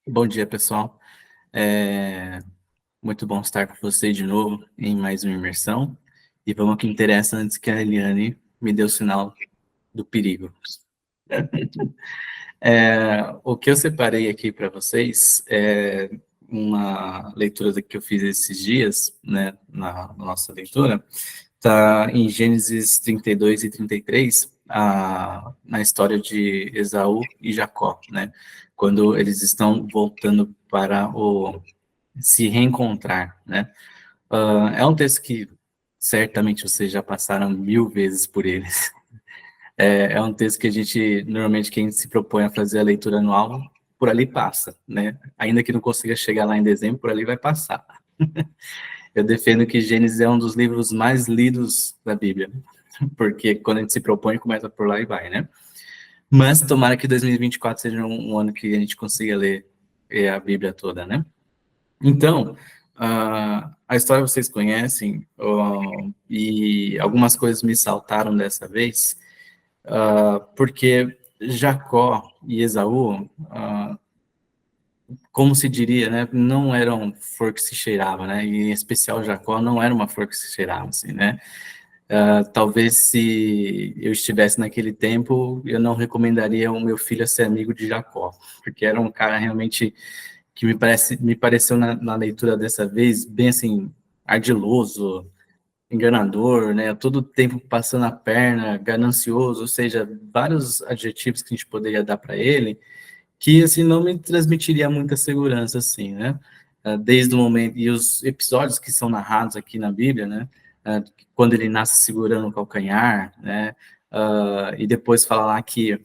Bom dia, pessoal. É muito bom estar com você de novo em mais uma imersão. E vamos ao que interessa antes que a Eliane me dê o sinal do perigo. O que eu separei aqui para vocês é uma leitura que eu fiz esses dias, né, na nossa leitura, está em Gênesis 32 e 33, na história de Esaú e Jacó, né, quando eles estão voltando para se reencontrar, né? É um texto que certamente vocês já passaram 1000 vezes por ele. É um texto que a gente, normalmente, quem se propõe a fazer a leitura anual, por ali passa, né? Ainda que não consiga chegar lá em dezembro, por ali vai passar. Eu defendo que Gênesis é um dos livros mais lidos da Bíblia, porque quando a gente se propõe, começa por lá e vai, né? Mas tomara que 2024 seja um ano que a gente consiga ler a Bíblia toda, né? Então, a história vocês conhecem, e algumas coisas me saltaram dessa vez, porque Jacó e Esaú, como se diria, né, não eram flor que se cheirava, né, e em especial Jacó não era uma flor que se cheirava, assim, né. Talvez se eu estivesse naquele tempo, eu não recomendaria o meu filho a ser amigo de Jacó, porque era um cara realmente que me pareceu na leitura dessa vez bem assim ardiloso, enganador, né? Todo tempo passando a perna, ganancioso, ou seja, vários adjetivos que a gente poderia dar para ele, que assim não me transmitiria muita segurança assim, né? Desde o momento e os episódios que são narrados aqui na Bíblia, né? Quando ele nasce segurando o calcanhar, né? E depois fala lá que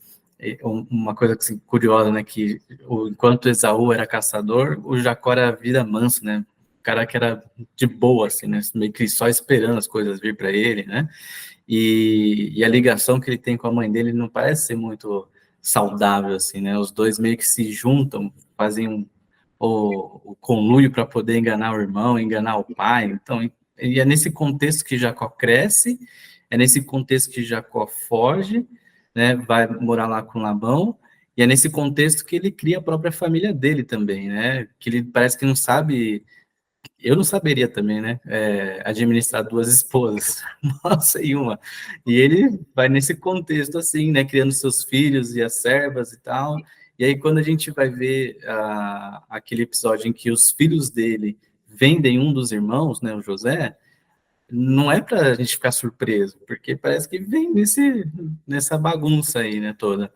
uma coisa assim, curiosa, né? Que enquanto Esaú era caçador, o Jacó era vida manso, né? O cara que era de boa, assim, né? Meio que só esperando as coisas vir para ele, né? E a ligação que ele tem com a mãe dele não parece ser muito saudável, assim, né? Os dois meio que se juntam, fazem o conluio para poder enganar o irmão, enganar o pai. Então, e é nesse contexto que Jacó cresce, é nesse contexto que Jacó foge, né? Vai morar lá com Labão, e é nesse contexto que ele cria a própria família dele também, né? Que ele parece que não sabe, eu não saberia também, né? Administrar duas esposas, nossa, e uma. E ele vai nesse contexto assim, né? Criando seus filhos e as servas e tal. E aí, quando a gente vai ver aquele episódio em que os filhos dele vendem um dos irmãos, né? O José, não é para a gente ficar surpreso, porque parece que vem nessa bagunça aí, né? Toda.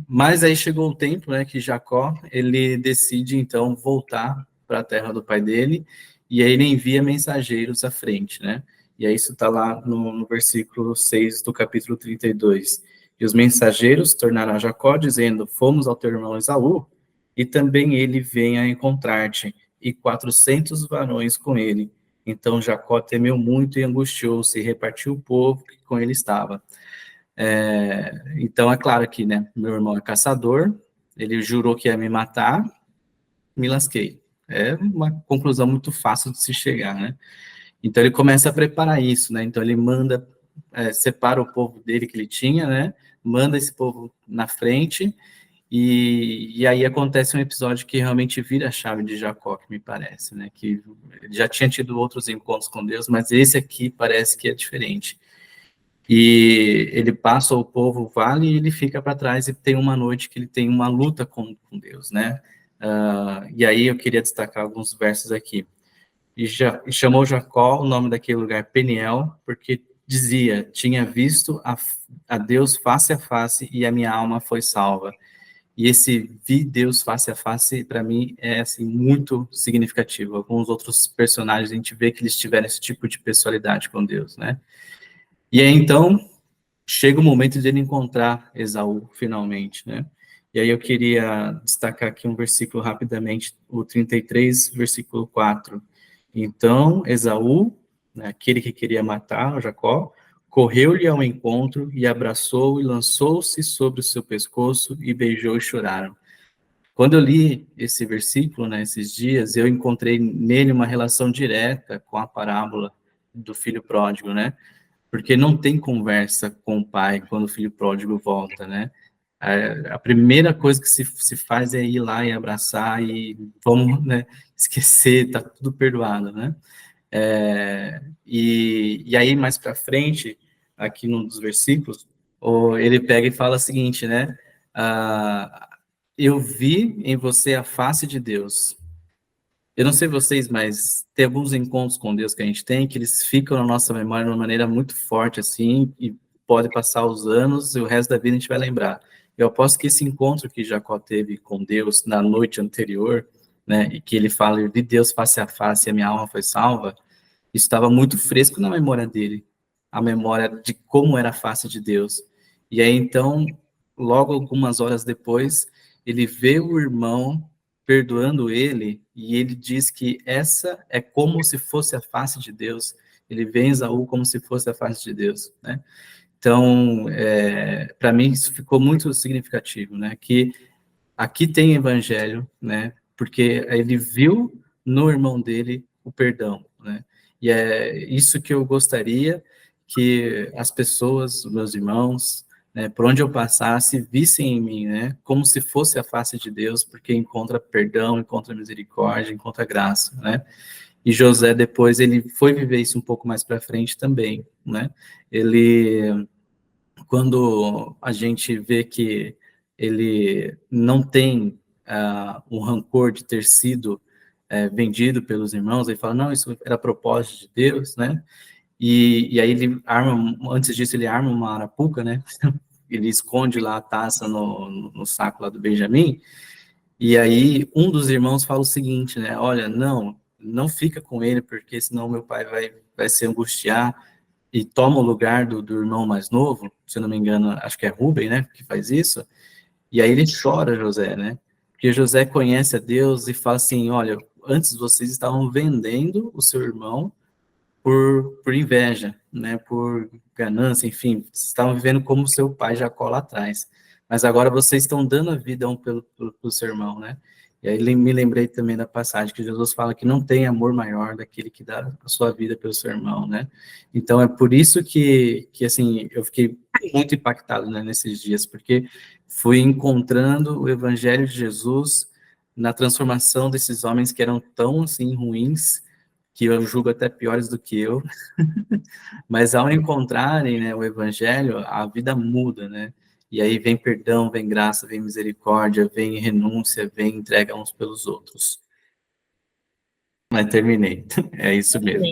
Mas aí chegou o tempo, né, que Jacó, ele decide, então, voltar para a terra do pai dele, e aí ele envia mensageiros à frente, né? E aí isso está lá no versículo 6 do capítulo 32. E os mensageiros tornaram a Jacó, dizendo, fomos ao teu irmão Esaú, e também ele vem a encontrar-te, e 400 varões com ele. Então Jacó temeu muito e angustiou-se, e repartiu o povo que com ele estava. Então, é claro que, né, meu irmão é caçador, ele jurou que ia me matar, me lasquei. É uma conclusão muito fácil de se chegar, né? Então, ele começa a preparar isso, né? Então, ele manda, separa o povo dele que ele tinha, né? Manda esse povo na frente, e aí acontece um episódio que realmente vira a chave de Jacó, que me parece, né? Que ele já tinha tido outros encontros com Deus, mas esse aqui parece que é diferente. E ele passa o povo vale e ele fica para trás e tem uma noite que ele tem uma luta com Deus, né? E aí eu queria destacar alguns versos aqui. E chamou Jacó o nome daquele lugar Peniel, porque dizia, tinha visto a Deus face a face e a minha alma foi salva. E esse vi Deus face a face, para mim, é assim, muito significativo. Alguns outros personagens, a gente vê que eles tiveram esse tipo de pessoalidade com Deus, né? E aí, então, chega o momento de ele encontrar Esaú, finalmente, né? E aí eu queria destacar aqui um versículo rapidamente, o 33, versículo 4. Então, Esaú, né, aquele que queria matar o Jacó, correu-lhe ao encontro e abraçou e lançou-se sobre o seu pescoço e beijou e choraram. Quando eu li esse versículo, né, esses dias, eu encontrei nele uma relação direta com a parábola do filho pródigo, né? Porque não tem conversa com o pai quando o filho pródigo volta, né? a primeira coisa que se faz é ir lá e abraçar e vamos, né, esquecer, tá tudo perdoado, né? E aí, mais para frente, aqui num dos versículos, ele pega e fala o seguinte, né? Eu vi em você a face de Deus. Eu não sei vocês, mas tem alguns encontros com Deus que a gente tem, que eles ficam na nossa memória de uma maneira muito forte, assim, e pode passar os anos e o resto da vida a gente vai lembrar. Eu aposto que esse encontro que Jacó teve com Deus na noite anterior, né, e que ele fala, eu vi Deus face a face e a minha alma foi salva, isso estava muito fresco na memória dele, a memória de como era a face de Deus. E aí, então, logo algumas horas depois, ele vê o irmão perdoando ele, e ele diz que essa é como se fosse a face de Deus. Ele vê Esaú como se fosse a face de Deus, né? Então, para mim, isso ficou muito significativo, né? Que aqui tem evangelho, né? Porque ele viu no irmão dele o perdão, né? E é isso que eu gostaria que as pessoas, meus irmãos, né, por onde eu passasse, vissem em mim, né? Como se fosse a face de Deus, porque encontra perdão, encontra misericórdia, encontra graça, né? E José depois ele foi viver isso um pouco mais para frente também, né? Ele, quando a gente vê que ele não tem um rancor de ter sido vendido pelos irmãos, ele fala, não, isso era propósito de Deus, né? E aí ele arma, antes disso ele arma uma arapuca, né? Ele esconde lá a taça no saco lá do Benjamim, e aí um dos irmãos fala o seguinte, né? Olha, não fica com ele, porque senão meu pai vai se angustiar, e toma o lugar do irmão mais novo, se eu não me engano, acho que é Rubem, né, que faz isso, e aí ele chora, José, né, porque José conhece a Deus e fala assim, olha, antes vocês estavam vendendo o seu irmão por inveja, né, por ganância, enfim, vocês estavam vivendo como seu pai Jacó lá atrás, mas agora vocês estão dando a vida um pelo seu irmão, né, e aí me lembrei também da passagem que Jesus fala que não tem amor maior daquele que dá a sua vida pelo seu irmão, né, então é por isso que assim, eu fiquei muito impactado, né, nesses dias, porque fui encontrando o evangelho de Jesus na transformação desses homens que eram tão, assim, ruins, que eu julgo até piores do que eu, mas ao encontrarem, né, o evangelho, a vida muda, né? E aí vem perdão, vem graça, vem misericórdia, vem renúncia, vem entrega uns pelos outros. Mas terminei. É isso mesmo.